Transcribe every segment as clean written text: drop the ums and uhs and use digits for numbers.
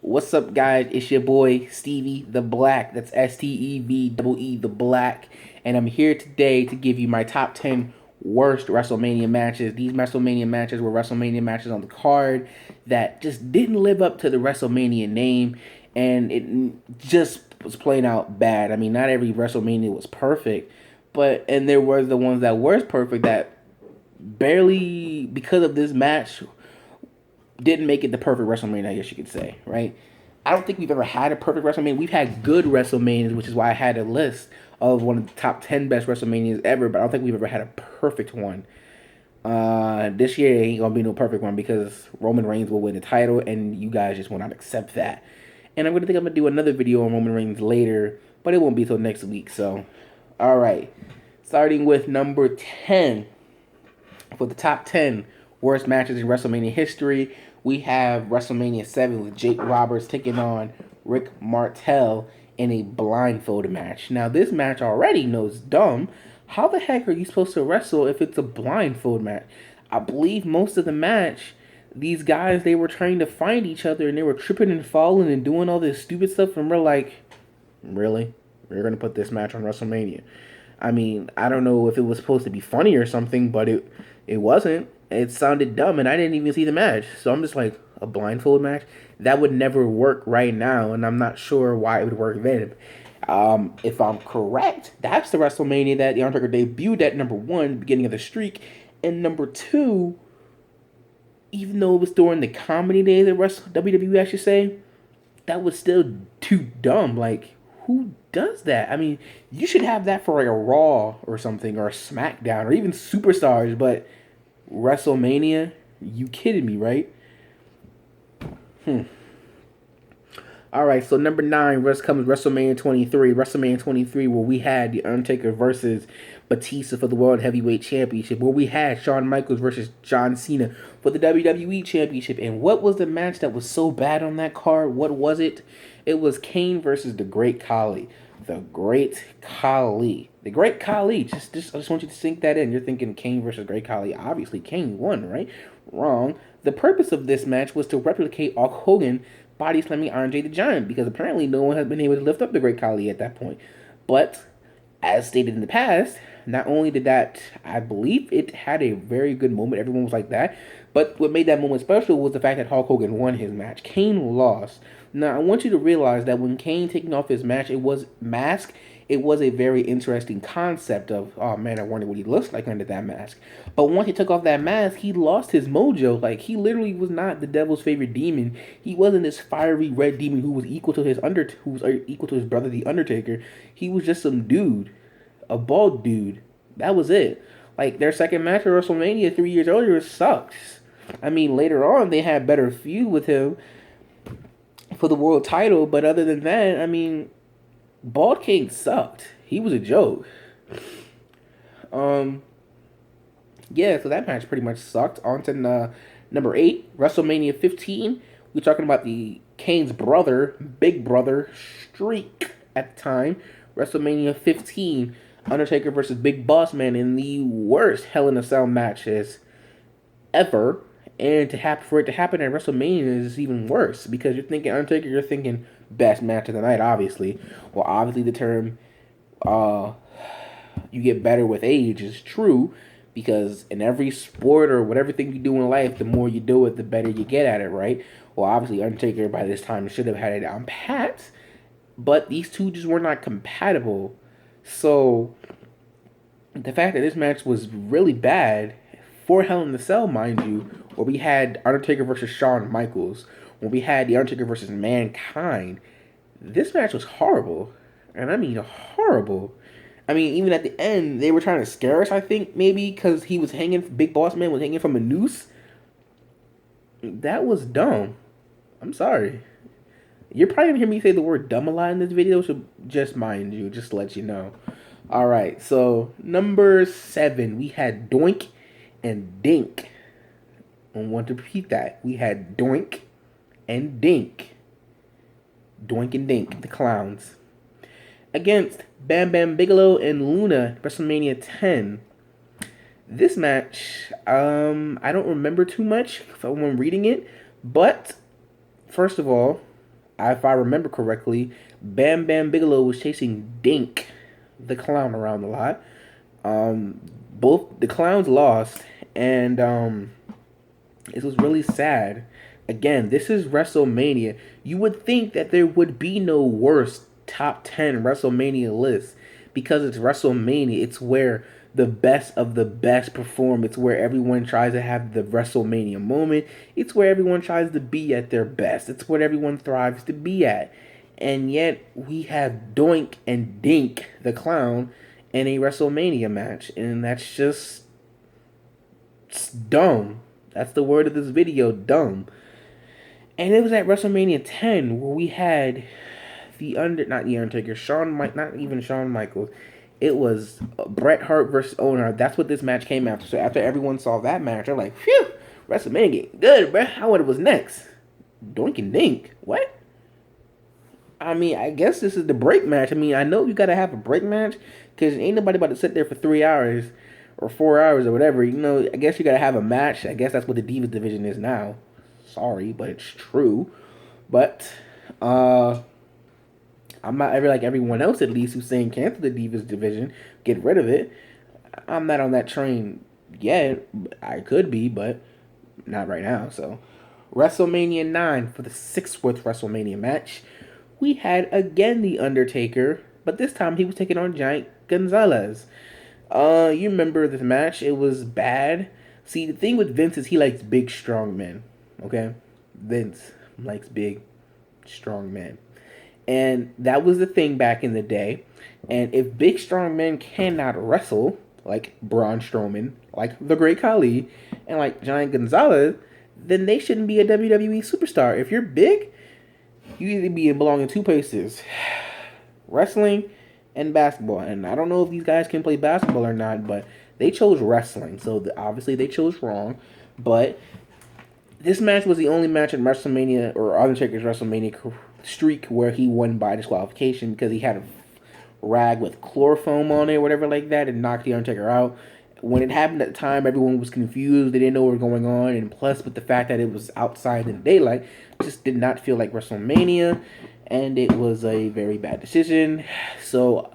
What's up, guys? It's your boy Stevie the Black. That's STEVEE the Black, and I'm here today to give you my top 10 worst WrestleMania matches. These WrestleMania matches were WrestleMania matches on the card that just didn't live up to the WrestleMania name, and it just was playing out bad. I mean, not every WrestleMania was perfect, and there were the ones that were perfect that barely, because of this match, didn't make it the perfect WrestleMania, I guess you could say, right? I don't think we've ever had a perfect WrestleMania. We've had good WrestleManias, which is why I had a list of one of the top 10 best WrestleManias ever, but I don't think we've ever had a perfect one. This year ain't gonna be no perfect one because Roman Reigns will win the title, and you guys just will not accept that. And I'm gonna do another video on Roman Reigns later, but it won't be till next week. So, all right, starting with number 10 for the top 10 worst matches in WrestleMania history, we have WrestleMania 7 with Jake Roberts taking on Rick Martel in a blindfolded match. Now, this match already knows dumb. How the heck are you supposed to wrestle if it's a blindfold match? I believe most of the match, these guys, they were trying to find each other and they were tripping and falling and doing all this stupid stuff, and we're like, really? We're going to put this match on WrestleMania? I mean, I don't know if it was supposed to be funny or something, but it wasn't. It sounded dumb, and I didn't even see the match. So I'm just like, a blindfold match? That would never work right now, and I'm not sure why it would work then. If I'm correct, that's the WrestleMania that The Undertaker debuted at number 1, beginning of the streak. And number 2, even though it was during the comedy days of WWE, I should say, that was still too dumb. Like, who does that? I mean, you should have that for like a Raw or something, or a SmackDown, or even Superstars, but WrestleMania? You kidding me, right? Alright, so number 9, comes WrestleMania 23. WrestleMania 23, where we had The Undertaker versus Batista for the World Heavyweight Championship, where we had Shawn Michaels versus John Cena for the WWE Championship. And what was the match that was so bad on that card? What was it? It was Kane versus the Great Khali. The Great Khali. The Great Khali. I just want you to sink that in. You're thinking Kane versus Great Khali. Obviously, Kane won, right? Wrong. The purpose of this match was to replicate Hulk Hogan body slamming Andre the Giant, because apparently no one has been able to lift up the Great Khali at that point. But, as stated in the past, not only did that, I believe it had a very good moment, everyone was like that, but what made that moment special was the fact that Hulk Hogan won his match. Kane lost. Now, I want you to realize that when Kane taking off his match, it was mask. It was a very interesting concept of, oh man, I wonder what he looks like under that mask. But once he took off that mask, he lost his mojo. Like, he literally was not the devil's favorite demon. He wasn't this fiery red demon who was equal to his brother, the Undertaker. He was just some dude, a bald dude. That was it. Like, their second match at WrestleMania 3 years earlier sucks. I mean, later on they had better feud with him for the world title, but other than that, I mean, Bald King sucked. He was a joke. Yeah, so that match pretty much sucked. On to number 8, WrestleMania 15. We're talking about the Kane's brother, Big Brother streak at the time. WrestleMania 15, Undertaker versus Big Boss Man in the worst Hell in a Cell matches ever. And for it to happen at WrestleMania is even worse, because you're thinking Undertaker, you're thinking best match of the night, obviously. Well, obviously the term you get better with age is true, because in every sport or whatever thing you do in life, the more you do it, the better you get at it, right? Well, obviously Undertaker by this time should have had it down pat, but these two just were not compatible. So the fact that this match was really bad for Hell in the Cell, mind you, where we had Undertaker versus Shawn Michaels, when we had The Undertaker versus Mankind, this match was horrible. And I mean horrible. I mean, even at the end, they were trying to scare us, I think, maybe, because Big Boss Man was hanging from a noose. That was dumb. I'm sorry. You're probably going to hear me say the word dumb a lot in this video, so just mind you, just to let you know. Alright, so number 7, we had Doink and Dink. I want to repeat that. We had Doink and Dink. Doink and Dink, the clowns, against Bam Bam Bigelow and Luna, WrestleMania 10. This match, I don't remember too much when reading it, but first of all, if I remember correctly, Bam Bam Bigelow was chasing Dink, the clown, around a lot. Both the clowns lost, and it was really sad. Again, this is WrestleMania. You would think that there would be no worst top 10 WrestleMania list because it's WrestleMania. It's where the best of the best perform. It's where everyone tries to have the WrestleMania moment. It's where everyone tries to be at their best. It's what everyone thrives to be at. And yet we have Doink and Dink, the clown, in a WrestleMania match. And that's just dumb. That's the word of this video, dumb. And it was at WrestleMania 10 where we had not the Undertaker, not even Shawn Michaels. It was Bret Hart versus Owen Hart. That's what this match came after. So after everyone saw that match, they're like, phew, WrestleMania getting good, bro. I wonder what's next. Doink and Dink. What? I mean, I guess this is the break match. I mean, I know you got to have a break match because ain't nobody about to sit there for 3 hours or 4 hours or whatever. You know, I guess you got to have a match. I guess that's what the Divas division is now. Sorry, but it's true. But I'm not ever like everyone else, at least, who's saying cancel the Divas division, get rid of it. I'm not on that train yet. I could be, but not right now. So, WrestleMania 9 for the 6th WrestleMania match. We had again the Undertaker, but this time he was taking on Giant Gonzales. You remember this match? It was bad. See, the thing with Vince is he likes big, strong men. Okay? Vince likes big, strong men. And that was the thing back in the day. And if big, strong men cannot wrestle, like Braun Strowman, like the Great Khali, and like Giant Gonzalez, then they shouldn't be a WWE superstar. If you're big, you either belong in two places: wrestling and basketball. And I don't know if these guys can play basketball or not, but they chose wrestling. So obviously they chose wrong. But this match was the only match in WrestleMania, or Undertaker's WrestleMania streak, where he won by disqualification because he had a rag with chloroform on it, whatever like that, and knocked the Undertaker out. When it happened at the time, everyone was confused. They didn't know what was going on. And plus, with the fact that it was outside in the daylight, just did not feel like WrestleMania. And it was a very bad decision. So,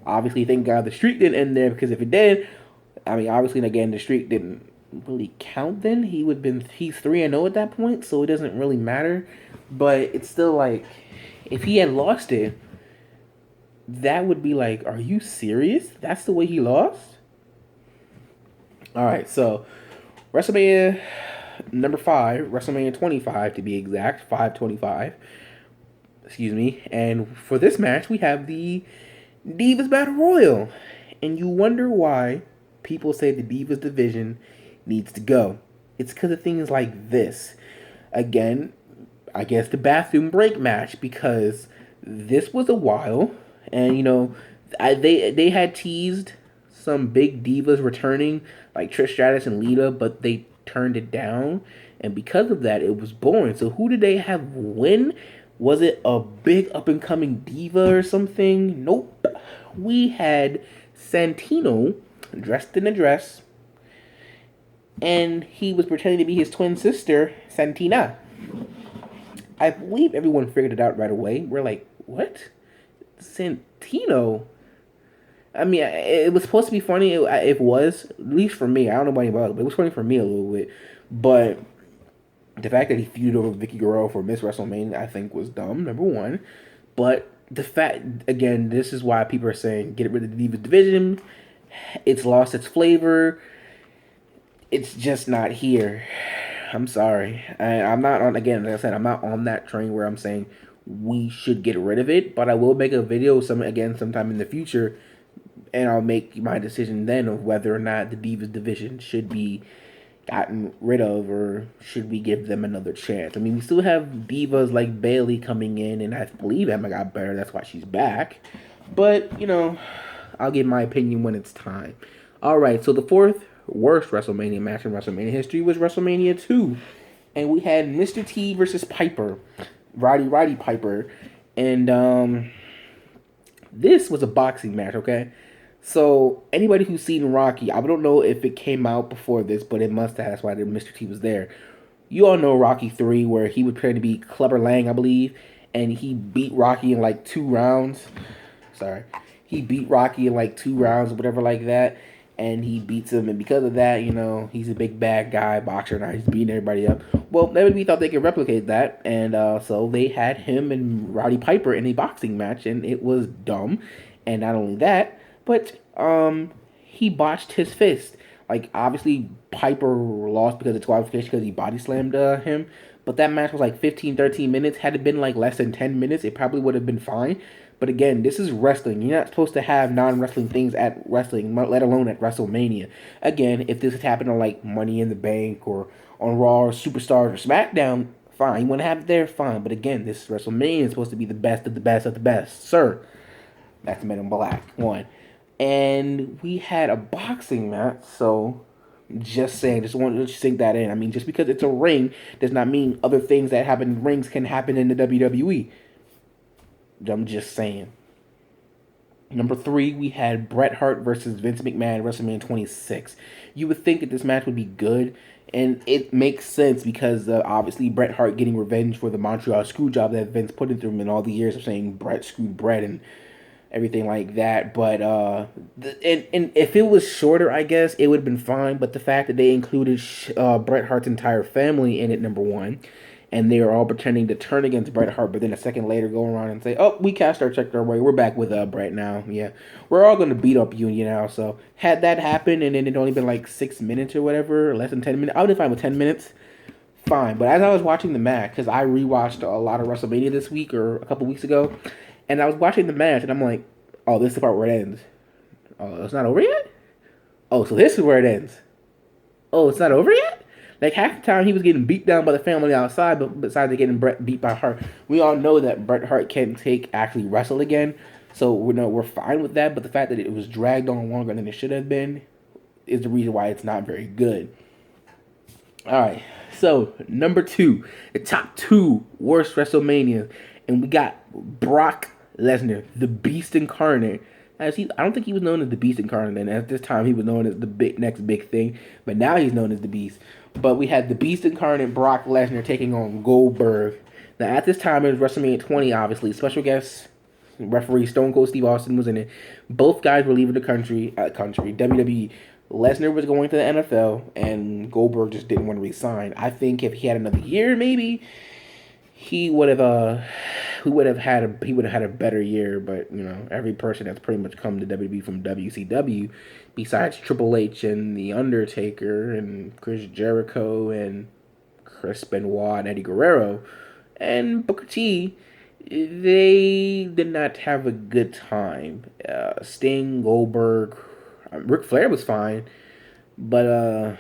obviously, thank God the streak didn't end there. Because if it did, I mean, obviously, again, the streak didn't really count then. He's 3-0 at that point. So, it doesn't really matter. But it's still like, if he had lost it, that would be like, are you serious? That's the way he lost? All right, so WrestleMania number 5, WrestleMania 25 to be exact, 525. Excuse me. And for this match, we have the Divas Battle Royal. And you wonder why people say the Divas division needs to go. It's because of things like this. Again, I guess the bathroom break match, because this was a while, and you know, they had teased some big divas returning, like Trish Stratus and Lita, but they turned it down, and because of that, it was boring. So who did they have win? Was it a big up-and-coming diva or something? Nope. We had Santino dressed in a dress, and he was pretending to be his twin sister, Santina. I believe everyone figured it out right away. We're like, what? Santino? I mean, it was supposed to be funny. It was, at least for me. I don't know about anybody else, but it was funny for me a little bit. But the fact that he feuded over Vicky Guerrero for Miss WrestleMania, I think, was dumb, number one. But the fact, again, this is why people are saying, get rid of the Divas division. It's lost its flavor. It's just not here. I'm sorry. I'm not on, again, like I said, I'm not on that train where I'm saying we should get rid of it. But I will make a video sometime in the future, and I'll make my decision then of whether or not the Divas division should be gotten rid of, or should we give them another chance. I mean, we still have divas like Bayley coming in, and I believe Emma got better. That's why she's back. But, you know, I'll give my opinion when it's time. All right, so the fourth worst WrestleMania match in WrestleMania history was WrestleMania 2. And we had Mr. T versus Piper, Roddy Piper. And this was a boxing match, okay? So, anybody who's seen Rocky, I don't know if it came out before this, but it must have. That's why Mr. T was there. You all know Rocky 3, where he would pretend to be Clubber Lang, I believe. and he beat Rocky in like 2 rounds. Sorry, he beat Rocky in like 2 rounds or whatever like that, and he beats him, and because of that, he's a big bad guy boxer now. He's beating everybody up. Well, WWE thought they could replicate that, and so they had him and Roddy Piper in a boxing match, and it was dumb. And not only that, but he botched his fist. Like, obviously, Piper lost because of disqualification because he body slammed him. But that match was like 15, 13 minutes. Had it been like less than 10 minutes, it probably would have been fine. But again, this is wrestling. You're not supposed to have non-wrestling things at wrestling, let alone at WrestleMania. Again, if this had happened on like Money in the Bank or on Raw or Superstars or SmackDown, fine. You want to have it there, fine. But again, this is WrestleMania. It's supposed to be the best of the best of the best. Sir, that's Men in Black. One. And we had a boxing match, so just saying, just want to sink that in. I mean, just because it's a ring does not mean other things that happen in rings can happen in the WWE. I'm just saying. Number 3, we had Bret Hart versus Vince McMahon at WrestleMania 26. You would think that this match would be good, and it makes sense because obviously Bret Hart getting revenge for the Montreal Screwjob that Vince put into him in all the years of saying Bret screwed Bret and everything like that. But and if it was shorter, I guess it would have been fine. But the fact that they included Bret Hart's entire family in it, number one, and they were all pretending to turn against Bret Hart, but then a second later go around and say, "Oh, we cashed our check our way. We're back with Bret now. Yeah, we're all gonna beat up you now." So had that happened, and then it only been like 6 minutes or whatever, less than 10 minutes, I would have fine with 10 minutes. Fine, but as I was watching the match, because I rewatched a lot of WrestleMania this week or a couple weeks ago, and I was watching the match, and I'm like, "Oh, this is the part where it ends. Oh, it's not over yet? Oh, so this is where it ends. Oh, it's not over yet?" Like, half the time he was getting beat down by the family outside, but besides getting beat by Hart, we all know that Bret Hart can actually wrestle again. So we're fine with that. But the fact that it was dragged on longer than it should have been is the reason why it's not very good. All right, so number 2, the top 2 worst WrestleMania, and we got Brock Lesnar, the Beast Incarnate. I don't think he was known as the Beast Incarnate then. At this time, he was known as the next big thing, but now he's known as the Beast. But we had the Beast Incarnate Brock Lesnar taking on Goldberg. Now, at this time, it was WrestleMania 20, obviously. Special guest referee Stone Cold Steve Austin was in it. Both guys were leaving the country. WWE. Lesnar was going to the NFL, and Goldberg just didn't want to resign. I think if he had another year, maybe he would have had a better year. But every person that's pretty much come to WWE from WCW, besides Triple H and the Undertaker and Chris Jericho and Chris Benoit and Eddie Guerrero and Booker T, they did not have a good time. Sting, Goldberg, Ric Flair was fine, but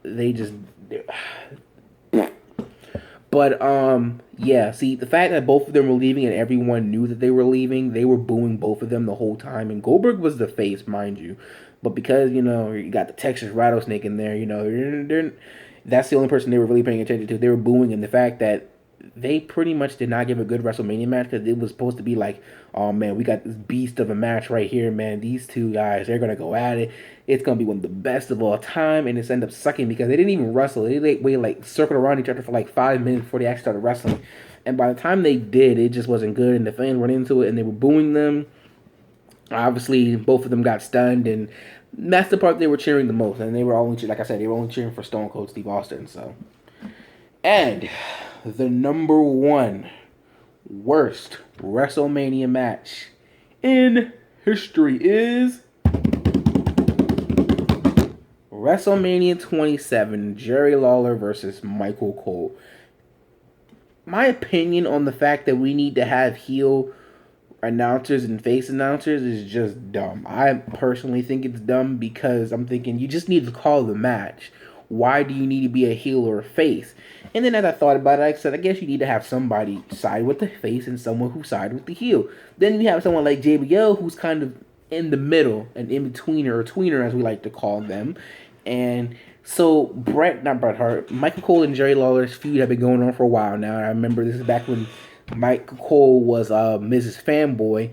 they just. But yeah. See, the fact that both of them were leaving and everyone knew that they were leaving, they were booing both of them the whole time. And Goldberg was the face, mind you, but because you got the Texas Rattlesnake in there, that's the only person they were really paying attention to. They were booing, and the fact that they pretty much did not give a good WrestleMania match because it was supposed to be like, oh man, we got this beast of a match right here, man. These two guys, they're gonna go at it. It's gonna be one of the best of all time, and it's ended up sucking because they didn't even wrestle. They circled around each other for like 5 minutes before they actually started wrestling. And by the time they did, it just wasn't good, and the fans went into it and they were booing them. Obviously, both of them got stunned, and that's the part they were cheering the most. And they were only, like I said, they were only cheering for Stone Cold Steve Austin. So, and the number 1 worst WrestleMania match in history is WrestleMania 27, Jerry Lawler versus Michael Cole. My opinion on the fact that we need to have heel announcers and face announcers is just dumb. I personally think it's dumb because I'm thinking you just need to call the match. Why do you need to be a heel or a face? And then as I thought about it, I said, I guess you need to have somebody side with the face and someone who side with the heel. Then you have someone like JBL who's kind of in the middle, an in-betweener, or tweener as we like to call them. And so Bret Hart, Michael Cole and Jerry Lawler's feud have been going on for a while now. I remember this is back when Michael Cole was Mrs. Fanboy,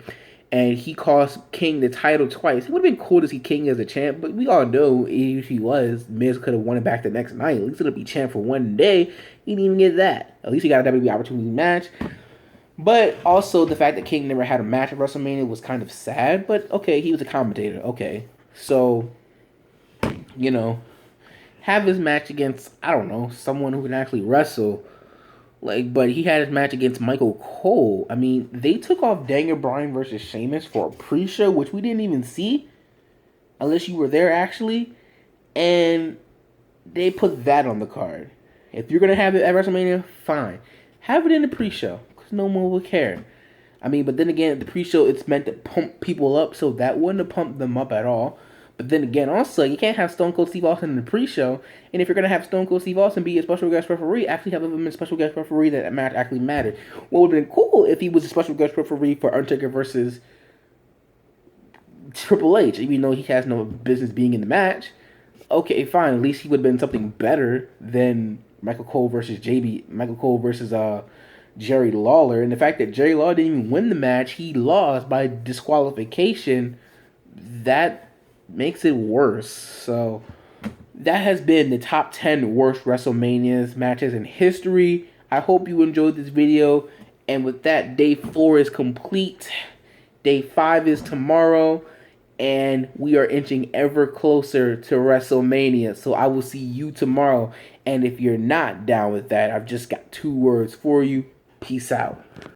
and he cost King the title twice. It would have been cool to see King as a champ, but we all know if he was, Miz could have won it back the next night. At least it'll be champ for one day. He didn't even get that. At least he got a WWE opportunity match. But also the fact that King never had a match at WrestleMania was kind of sad. But okay, he was a commentator. Okay, so you know, have his match against, I don't know, someone who can actually wrestle. Like, but he had his match against Michael Cole. I mean, they took off Daniel Bryan versus Sheamus for a pre-show, which we didn't even see, unless you were there actually, and they put that on the card. If you're gonna have it at WrestleMania, fine, have it in the pre-show because no one will care. I mean, but then again, the pre-show it's meant to pump people up, so that wouldn't have pumped them up at all. But then again, also you can't have Stone Cold Steve Austin in the pre-show, and if you're gonna have Stone Cold Steve Austin be a special guest referee, actually have him a special guest referee that match actually mattered. What would have been cool if he was a special guest referee for Undertaker versus Triple H, even though he has no business being in the match. Okay, fine. At least he would have been something better than Michael Cole versus Jerry Lawler. And the fact that Jerry Lawler didn't even win the match, he lost by disqualification. That makes it worse. So that has been the top 10 worst WrestleManias matches in history. I hope you enjoyed this video. And with that, day 4 is complete. Day 5 is tomorrow. And we are inching ever closer to WrestleMania. So I will see you tomorrow. And if you're not down with that, I've just got 2 words for you. Peace out.